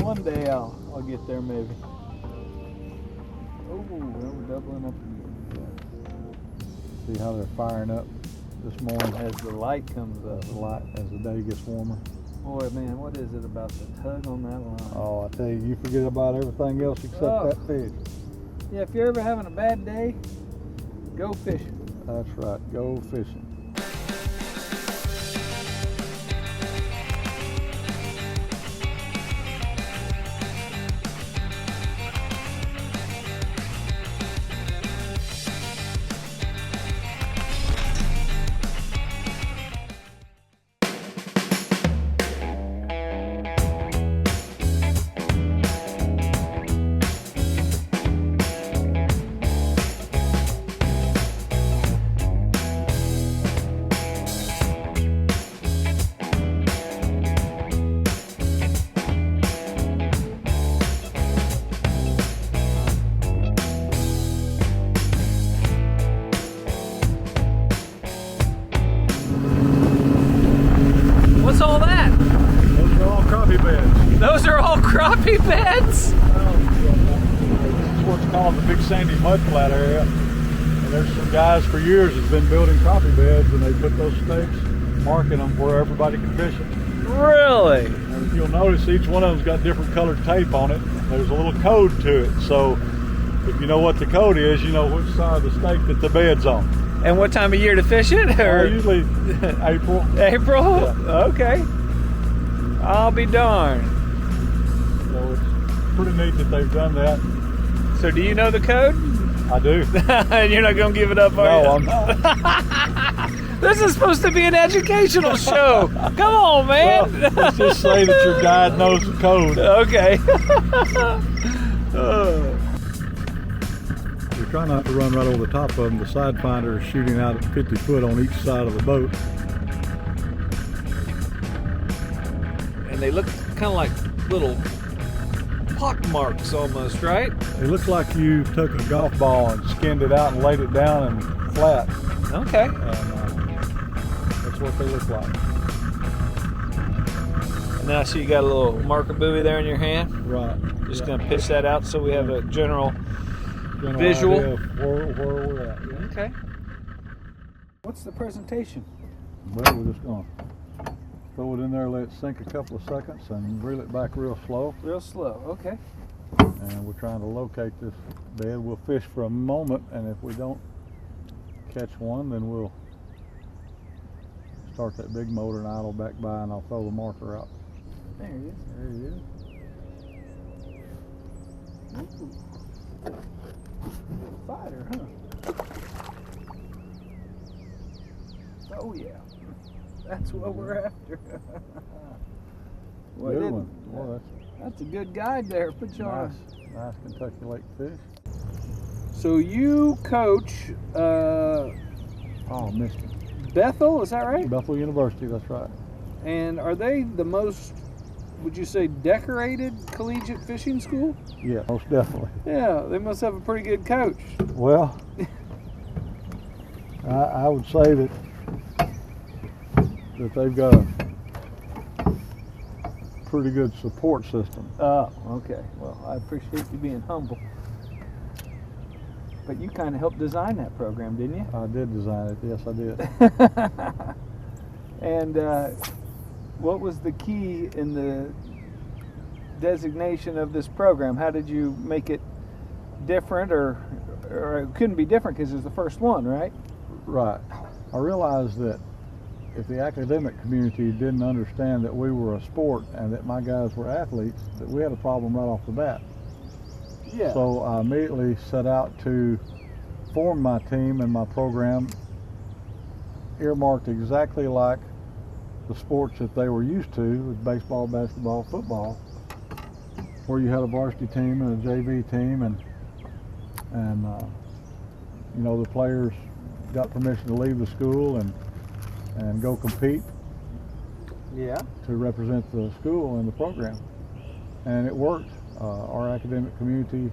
One day I'll get there maybe. Oh, we're doubling up again. See how they're firing up this morning As the light comes up. as the day gets warmer. Boy, man, what is it about the tug on that line? Oh, I tell you, you forget about everything else except that fish. Yeah, if you're ever having a bad day, go fishing. That's right, go fishing. What's all that? Those are all crappie beds. Those are all crappie beds? This is what's called the Big Sandy Mudflat area. And there's some guys for years that's been building crappie beds, and they put those stakes marking them where everybody can fish it. Really? And if you'll notice, each one of them's got different colored tape on it. There's a little code to it, so if you know what the code is, you know which side of the stake that the bed's on. And what time of year to fish it? Or Usually April. April? Yeah. Okay. I'll be darned. So it's pretty neat that they've done that. So do you know the code? I do. And you're not going to give it up, are you? No, I'm not. This is supposed to be an educational show. Come on, man. Well, let's just say that your guide knows the code. Okay. You're trying not to run right over the top of them. The side finder is shooting out at 50 foot on each side of the boat. And they look kind of like little pock marks almost, right? It looks like you took a golf ball and skinned it out and laid it down and flat. Okay. And that's what they look like. And now I see you got a little marker buoy there in your hand. Right. Just Yeah. going to pitch that out so we have a general General visual. idea of where we're at. Yeah. Okay. What's the presentation? Well, we're just going to throw it in there, let it sink a couple of seconds, and reel it back real slow. Real slow. Okay. And we're trying to locate this bed. We'll fish for a moment, and if we don't catch one, then we'll start that big motor and idle back by, and I'll throw the marker out. There he is. There he is. Ooh. Fighter, huh? Oh yeah. That's what we're after. Boy, Good one. Boy, that's a good guide there. Put you on. nice Kentucky Lake fish. So you coach Oh, missed it. Bethel, is that right? Bethel University, that's right. And are they the most, would you say, decorated collegiate fishing school? Yeah, most definitely. Yeah, they must have a pretty good coach. Well, I would say that they've got a pretty good support system. Oh, okay. Well, I appreciate you being humble. But you kind of helped design that program, didn't you? I did design it. Yes, I did. And what was the key in the designation of this program? How did you make it different, or it couldn't be different because it's the first one, right? Right. I realized that if the academic community didn't understand that we were a sport and that my guys were athletes, that we had a problem right off the bat. Yeah. So I immediately set out to form my team and my program earmarked exactly like the sports that they were used to, with baseball, basketball, football, where you had a varsity team and a JV team, and you know, the players got permission to leave the school and go compete. Yeah. To represent the school and the program, and it worked. Our academic community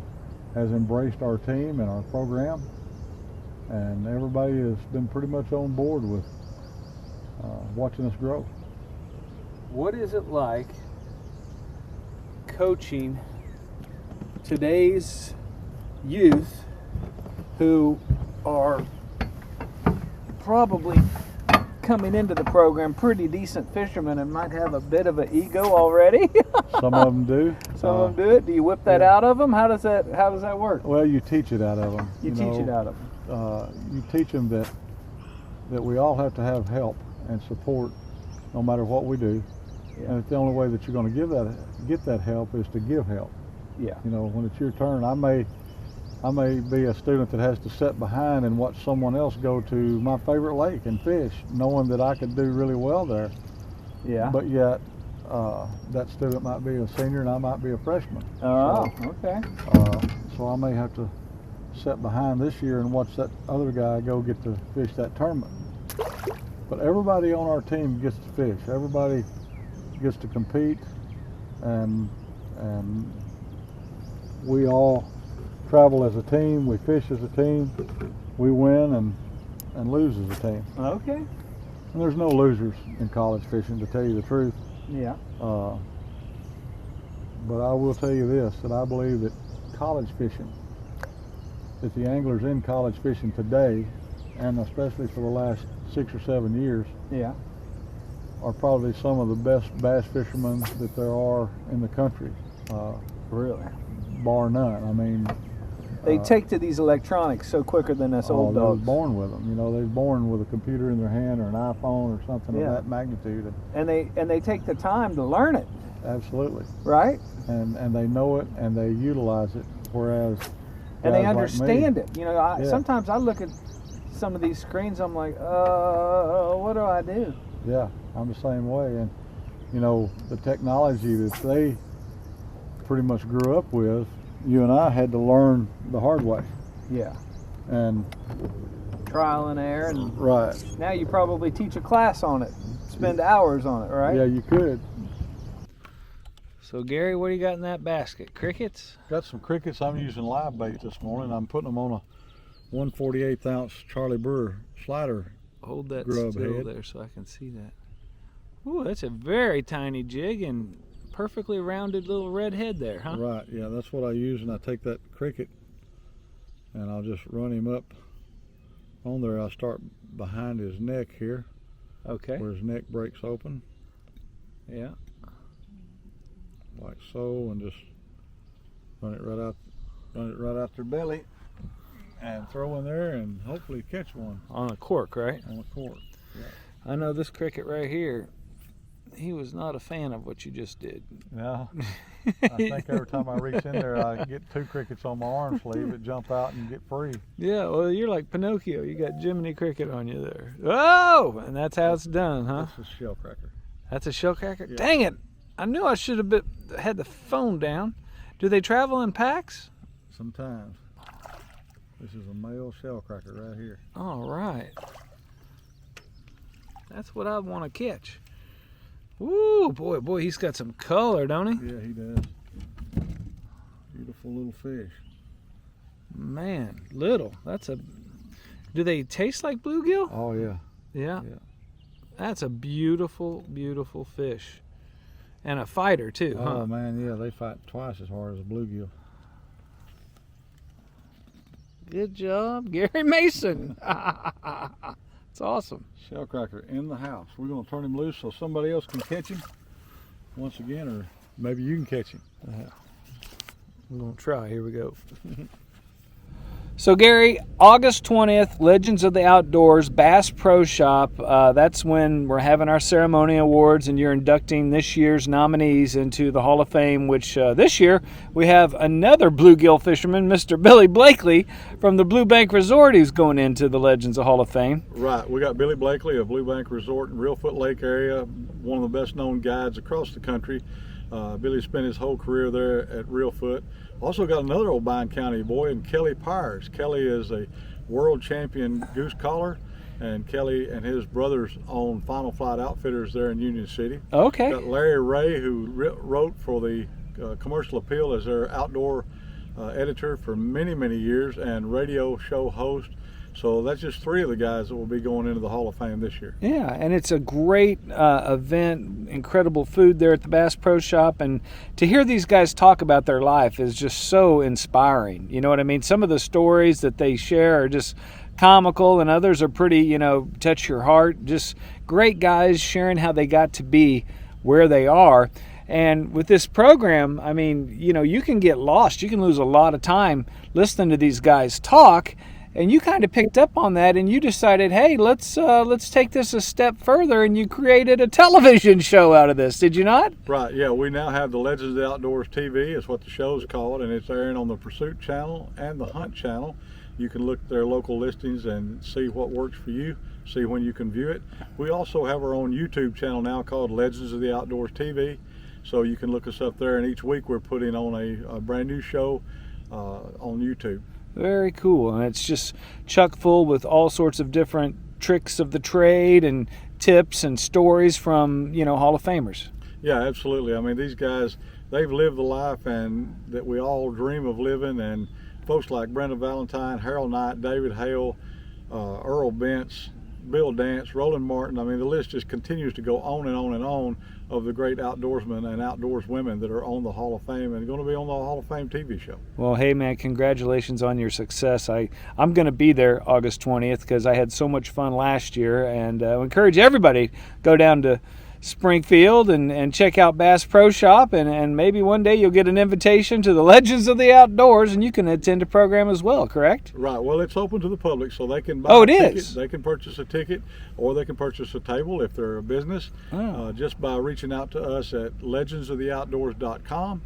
has embraced our team and our program, and everybody has been pretty much on board with watching us grow. What is it like coaching today's youth who are probably coming into the program pretty decent fishermen and might have a bit of an ego already. Some of them do. Some of them do it. Do you whip that out of them? How does that work? Well, you teach it out of them. You teach it out of them. You teach them that we all have to have help and support no matter what we do. Yeah. And the only way that you're going to get that help is to give help. Yeah. You know, when it's your turn, I may be a student that has to sit behind and watch someone else go to my favorite lake and fish, knowing that I could do really well there. Yeah. But yet, that student might be a senior and I might be a freshman. Oh, okay. So I may have to sit behind this year and watch that other guy go get to fish that tournament. But everybody on our team gets to fish. Everybody gets to compete, and we all travel as a team, we fish as a team, we win and lose as a team. Okay. And there's no losers in college fishing, to tell you the truth. Yeah. But I will tell you this, that I believe that college fishing, that the anglers in college fishing today, and especially for the last 6 or 7 years, Yeah. are probably some of the best bass fishermen that there are in the country. Really? Bar none. I mean, They take to these electronics so quicker than us old they was dogs. born with them. You know, they're born with a computer in their hand or an iPhone or something Yeah. of that magnitude. And they take the time to learn it, Absolutely. right? And they know it and they utilize it, whereas And they guys like me- understand it. You know, Yeah. sometimes I look at some of these screens, I'm like, what do I do? Yeah, I'm the same way. And you know, the technology that they pretty much grew up with, you and I had to learn the hard way. Yeah. And Trial and error, and right. now you probably teach a class on it, spend hours on it, right? Yeah, you could. So Gary, what do you got in that basket? Crickets? Got some crickets. I'm using live bait this morning. I'm putting them on a 1/48 ounce Charlie Brewer slider. Hold that Grub still head. there so I can see that. Ooh, that's a very tiny jig and perfectly rounded little red head there, huh? Right, yeah, that's what I use, and I take that cricket and I'll just run him up on there. I'll start behind his neck here, Okay. where his neck breaks open, Yeah. like so, and just run it right out their belly and throw in there and hopefully catch one On a cork, right? on a cork. I know this cricket right here, he was not a fan of what you just did. Yeah, I think every time I reach in there, I get 2 crickets on my arm sleeve that jump out and get free. Yeah, well, you're like Pinocchio. You got Jiminy Cricket on you there. Oh, and that's how it's done, huh? This is shell cracker. That's a shellcracker? Yeah. Dang it. I knew I should have had the phone down. Do they travel in packs? Sometimes. This is a male shell cracker right here. All right. That's what I want to catch. Ooh, boy, he's got some color, don't he? Yeah, he does. Beautiful little fish. Man, little. Do they taste like bluegill? Oh yeah. Yeah. Yeah. That's a beautiful, beautiful fish. And a fighter too, huh? Oh man, yeah, they fight twice as hard as a bluegill. Good job, Gary Mason. It's awesome. Shell cracker in the house. We're gonna turn him loose so somebody else can catch him once again, or maybe you can catch him. I'm gonna try. Here we go. So Gary, August 20th, Legends of the Outdoors Bass Pro Shop. That's when we're having our ceremony awards, and you're inducting this year's nominees into the Hall of Fame, which this year we have another bluegill fisherman, Mr. Billy Blakely from the Blue Bank Resort, who's going into the Legends of Hall of Fame. Right, we got Billy Blakely of Blue Bank Resort in Reelfoot Lake area, one of the best known guides across the country. Billy spent his whole career there at Reelfoot. Also got another Obion County boy in Kelly Pyers. Kelly is a world champion goose caller, and Kelly and his brothers own Final Flight Outfitters there in Union City. Okay. Got Larry Ray, who wrote for the Commercial Appeal as their outdoor editor for many, many years, and radio show host. So that's just 3 of the guys that will be going into the Hall of Fame this year. Yeah, and it's a great event, incredible food there at the Bass Pro Shop, and to hear these guys talk about their life is just so inspiring. You know what I mean? Some of the stories that they share are just comical, and others are pretty, you know, touch your heart. Just great guys sharing how they got to be where they are. And with this program, I mean, you know, you can get lost. You can lose a lot of time listening to these guys talk. And you kind of picked up on that, and you decided, hey, let's take this a step further, and you created a television show out of this, did you not? Right, yeah, we now have the Legends of the Outdoors TV, is what the show's called, and it's airing on the Pursuit channel and the Hunt channel. You can look at their local listings and see what works for you, see when you can view it. We also have our own YouTube channel now called Legends of the Outdoors TV, so you can look us up there, and each week we're putting on a brand new show on YouTube. Very cool, and it's just chock full with all sorts of different tricks of the trade and tips and stories from, you know, Hall of Famers. Yeah, absolutely. I mean, these guys, they've lived the life and that we all dream of living, and folks like Brenda Valentine, Harold Knight, David Hale, Earl Bentz, Bill Dance, Roland Martin. I mean, the list just continues to go on and on and on of the great outdoorsmen and outdoors women that are on the Hall of Fame and going to be on the Hall of Fame TV show. Well, hey man, congratulations on your success. I'm going to be there August 20th because I had so much fun last year, and I encourage everybody to go down to Springfield and check out Bass Pro Shop, and maybe one day you'll get an invitation to the Legends of the Outdoors and you can attend a program as well, correct? Right. Well, it's open to the public, so they can buy a ticket. Is? They can purchase a ticket, or they can purchase a table if they're a business, just by reaching out to us at legendsoftheoutdoors.com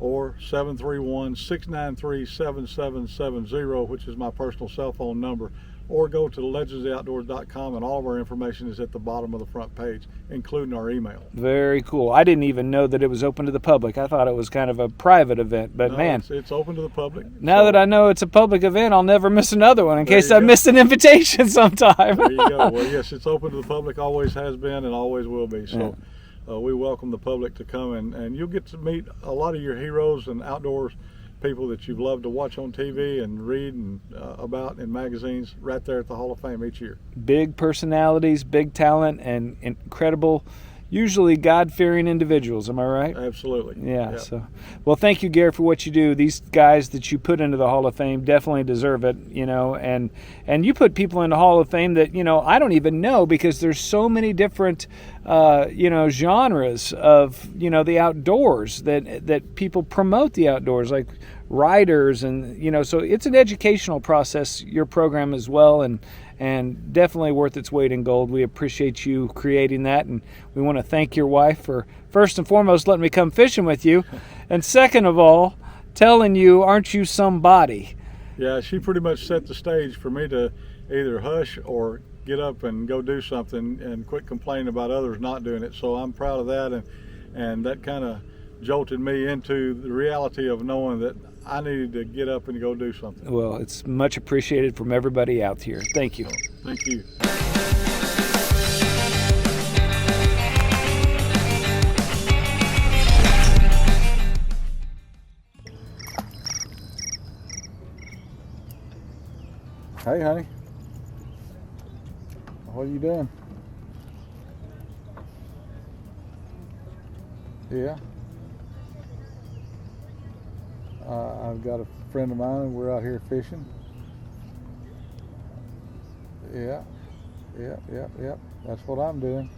or 731-693-7770, which is my personal cell phone number, or go to legendsoftheoutdoors.com, and all of our information is at the bottom of the front page, including our email. Very cool. I didn't even know that it was open to the public. I thought it was kind of a private event, but no, man, it's open to the public. Now that I know it's a public event, I'll never miss another one in case I missed an invitation sometime. There you go. Well, yes, it's open to the public, always has been and always will be. So we welcome the public to come, and you'll get to meet a lot of your heroes and outdoors people that you've loved to watch on TV and read and about in magazines right there at the Hall of Fame each year. Big personalities, big talent, and incredible, usually God-fearing individuals. Am I right? Absolutely. Yeah. So, well, thank you, Gary, for what you do. These guys that you put into the Hall of Fame definitely deserve it. You know, and you put people in the Hall of Fame that, you know, I don't even know, because there's so many different genres of, you know, the outdoors that people promote the outdoors, like riders, and, you know, so it's an educational process, your program as well, and definitely worth its weight in gold. We appreciate you creating that, and we want to thank your wife for, first and foremost, letting me come fishing with you, and second of all, telling you, aren't you somebody? Yeah, she pretty much set the stage for me to either hush or get up and go do something and quit complaining about others not doing it. So I'm proud of that, and that kind of jolted me into the reality of knowing that I needed to get up and go do something. Well, it's much appreciated from everybody out here. Thank you. Thank you. Hey, honey. What are you doing? Yeah. I've got a friend of mine, and we're out here fishing. Yeah. That's what I'm doing.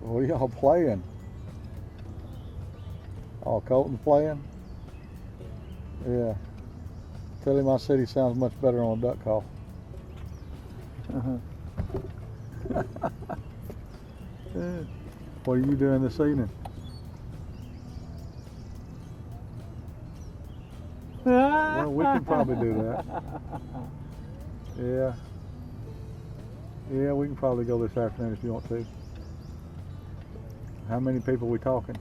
What are y'all playing? Oh, Colton's playing? Yeah. Tell him I said he sounds much better on a duck call. What are you doing this evening? Well, we can probably do that. Yeah, we can probably go this afternoon if you want to. How many people are we talking?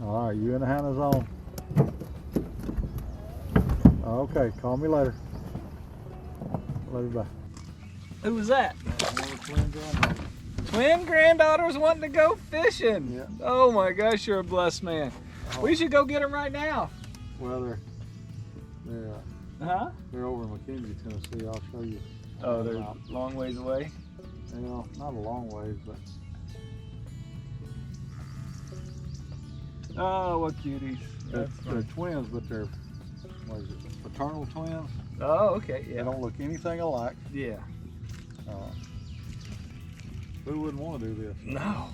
All right, you in the Hannah zone. Okay, call me later. Later, bye. Who was that? Twin granddaughters wanting to go fishing. Yeah. Oh my gosh, you're a blessed man. We should go get them right now. Well, Huh? they're over in McKinsey, Tennessee. I'll show you. Oh, they're a long ways away. Well, not a long ways, but Oh, what cuties. they're twins, but they're, what is it, fraternal twins? Oh, okay, They yeah. don't look anything alike. Yeah. Who wouldn't want to do this? No.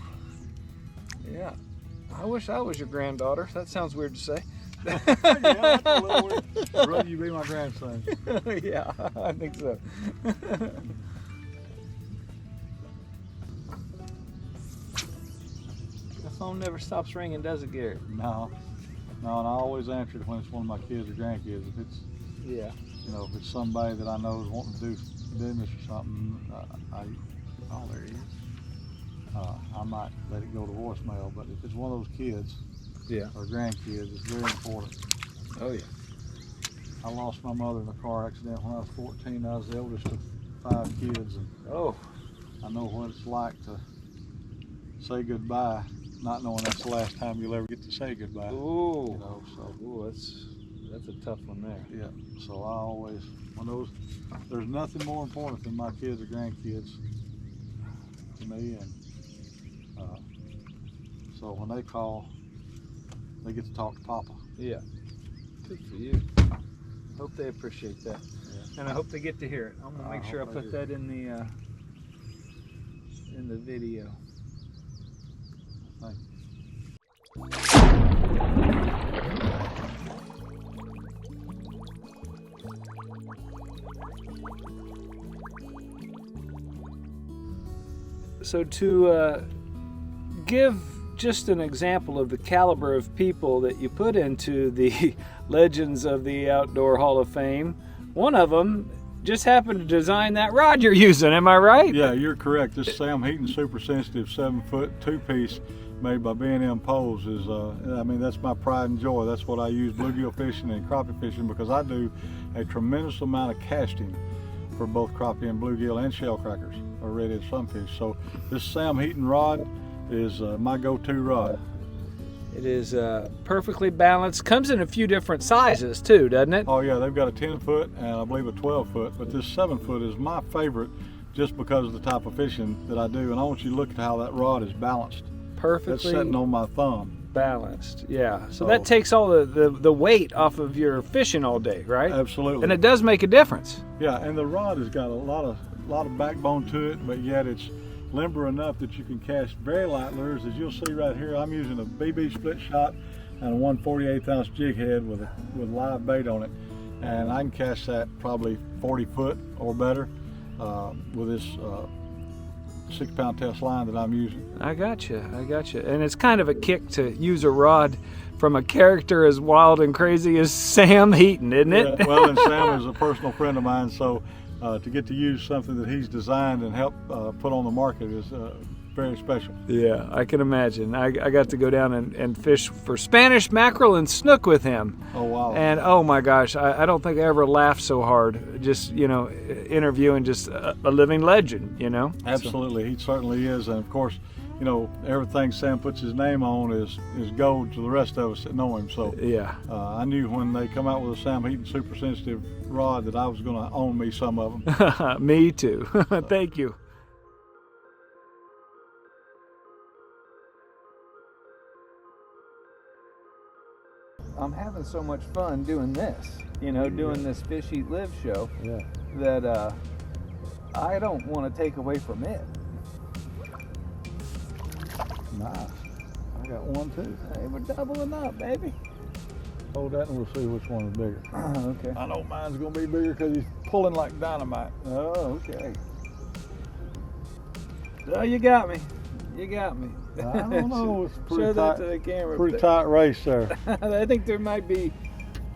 Yeah. I wish I was your granddaughter. That sounds weird to say. Yeah, that's a little weird. I'd rather you be my grandson. Yeah, I think so. The phone never stops ringing, does it, Gary? No, and I always answer it when it's one of my kids or grandkids. If it's, Yeah. you know, if it's somebody that I know is wanting to do business or something, oh, there he is. I might let it go to voicemail, but if it's one of those kids Yeah. or grandkids, it's very important. Oh, yeah. I lost my mother in a car accident when I was 14. I was the oldest of 5 kids, and Oh. I know what it's like to say goodbye, not knowing that's the last time you'll ever get to say goodbye. Ooh. You know, so Ooh, that's a tough one there. yeah. So I always, there's nothing more important than my kids or grandkids to me, and so when they call, they get to talk to Papa. Yeah. Good for you. Hope they appreciate that. Yeah. And I hope they get to hear it. I'm gonna make sure I hope they put do. that in the video. Thank you. So to give just an example of the caliber of people that you put into the Legends of the Outdoor Hall of Fame, one of them just happened to design that rod you're using, am I right? Yeah, you're correct. This Sam Heaton super sensitive 7-foot 2-piece made by B&M Poles is, I mean, that's my pride and joy. That's what I use bluegill fishing and crappie fishing, because I do a tremendous amount of casting for both crappie and bluegill and shellcrackers or redhead sunfish. So this Sam Heaton rod is my go-to rod. It is perfectly balanced. Comes in a few different sizes too, doesn't it? Oh yeah, they've got a 10-foot and I believe a 12-foot, but this 7-foot is my favorite just because of the type of fishing that I do. And I want you to look at how that rod is balanced. Perfectly That's sitting on my thumb. balanced. Yeah. So Oh. that takes all the weight off of your fishing all day, right? Absolutely. And it does make a difference. Yeah, and the rod has got a lot of backbone to it, but yet it's limber enough that you can cast very light lures. As you'll see right here, I'm using a BB split shot and a 1/48 ounce jig head with live bait on it, and I can cast that probably 40 foot or better with this 6-pound test line that I'm using. I got you. And it's kind of a kick to use a rod from a character as wild and crazy as Sam Heaton, isn't it? Yeah, well, and Sam is a personal friend of mine, so to get to use something that he's designed and helped put on the market is very special. Yeah, I can imagine. I got to go down and fish for Spanish mackerel and snook with him. Oh, wow. And oh my gosh, I don't think I ever laughed so hard just, interviewing just a living legend, Absolutely, he certainly is. And of course, everything Sam puts his name on is gold to the rest of us that know him. So Yeah. I knew when they come out with a Sam Heaton super sensitive rod that I was going to own me some of them. Me too. Thank you. I'm having so much fun doing this, doing this Fish Eat Live show, Yeah. that I don't want to take away from it. Nice. I got one too. Hey, we're doubling up, baby. Hold that and we'll see which one is bigger. Okay. I know mine's going to be bigger because he's pulling like dynamite. Oh, okay. So you got me. I don't know. It's pretty Show tight. that to the camera. Pretty tight race there. I think there might be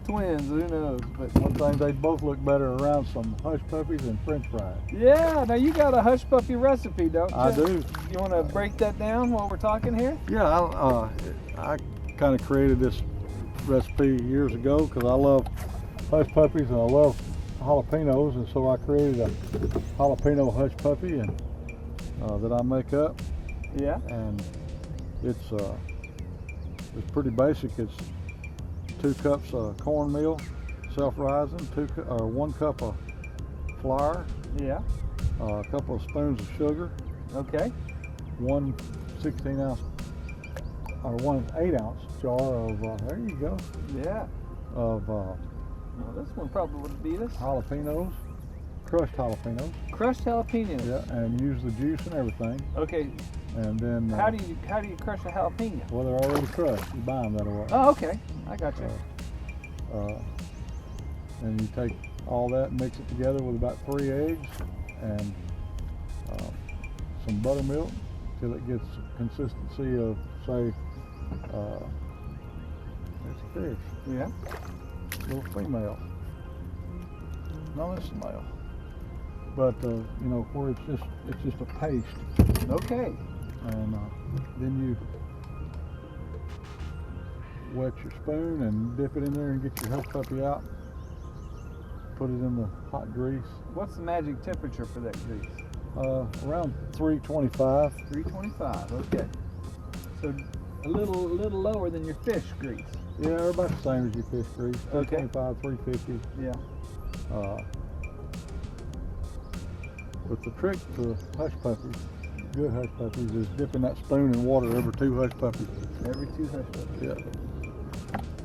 twins. Who knows? But One thing, they both look better around some hush puppies and French fries. yeah. Now you got a hush puppy recipe, don't you? I do. You want to break that down while we're talking here? Yeah, I kind of created this recipe years ago because I love hush puppies and I love jalapenos, and so I created a jalapeno hush puppy and that I make up, Yeah. and it's It's pretty basic. It's 2 cups of cornmeal, self-rising, 1 cup of flour, Yeah. a couple of spoons of sugar, Okay. 1 16-ounce or 1 8-ounce jar of there you go, Yeah. of Well, this one probably would beat us. jalapenos, crushed jalapenos. Crushed jalapenos. Yeah, and use the juice and everything. Okay. And then How do you crush a jalapeno? well, they're already crushed. You buy them that way. Oh, okay. I got you. And you take all that and mix it together with about 3 eggs and some buttermilk till it gets consistency of, say, it's a fish, Yeah. little female. No, it's a male. But you know, where it's just a paste. Okay. And then you wet your spoon and dip it in there and get your hush puppy out. Put it in the hot grease. What's the magic temperature for that grease? Around 325. 325. Okay. So a little lower than your fish grease. Yeah, they're about the same as your fish grease. Okay. 325, 350. Yeah. But the trick to hush puppies, good hush puppies, is dipping that spoon in water every 2 hush puppies. Every 2 hush puppies. Yeah.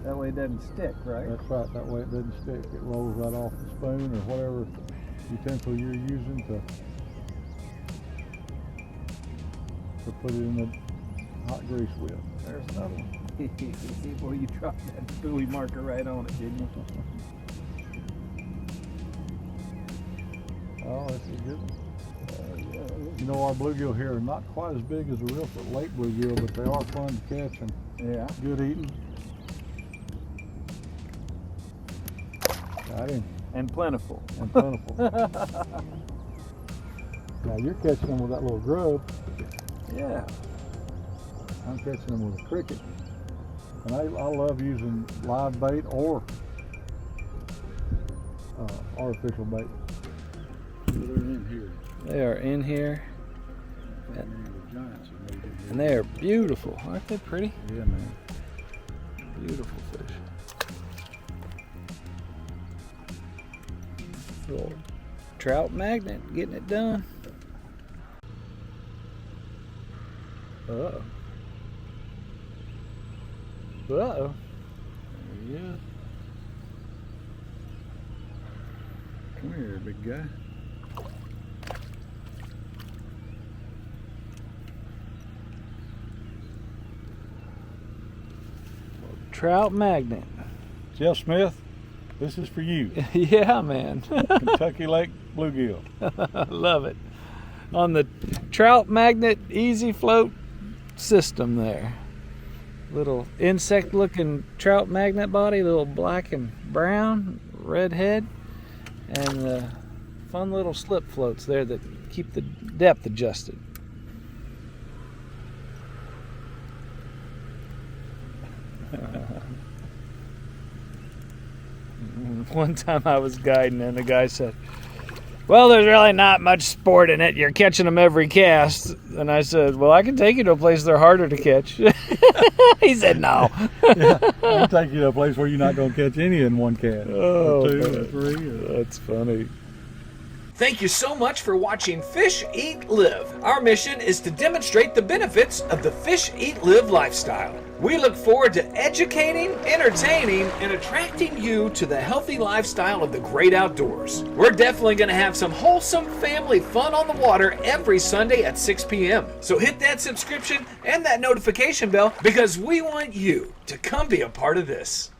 That way it doesn't stick, right? That's right. That way it doesn't stick. It rolls right off the spoon or whatever utensil you're using to put it in the hot grease with. There's another one. Boy, you dropped that buoy marker right on it, didn't you? Oh, that's a good one. You know, our bluegill here are not quite as big as the real lake bluegill, but they are fun to catch and Yeah. good eating. Got him. And plentiful. And plentiful. Now you're catching them with that little grub. Yeah. I'm catching them with a cricket. And I love using live bait or artificial bait. They're in here. They are in here. And they are beautiful. Aren't they pretty? Yeah, man. Beautiful fish. Little trout magnet getting it done. Uh-oh. Uh-oh. Yeah. Come here, big guy. Trout magnet. Jeff Smith, this is for you. Yeah, man. Kentucky Lake Bluegill. Love it. On the trout magnet easy float system there. Little insect looking trout magnet body, little black and brown, red head, and fun little slip floats there that keep the depth adjusted. One time I was guiding and the guy said, "Well, there's really not much sport in it. You're catching them every cast." And I said, "Well, I can take you to a place they're harder to catch." He said, "No." Yeah, I can take you to a place where you're not going to catch any in one cast. Oh, or 2 or 3. That's funny. Thank you so much for watching Fish, Eat, Live. Our mission is to demonstrate the benefits of the Fish, Eat, Live lifestyle. We look forward to educating, entertaining, and attracting you to the healthy lifestyle of the great outdoors. We're definitely going to have some wholesome family fun on the water every Sunday at 6 p.m. So hit that subscription and that notification bell because we want you to come be a part of this.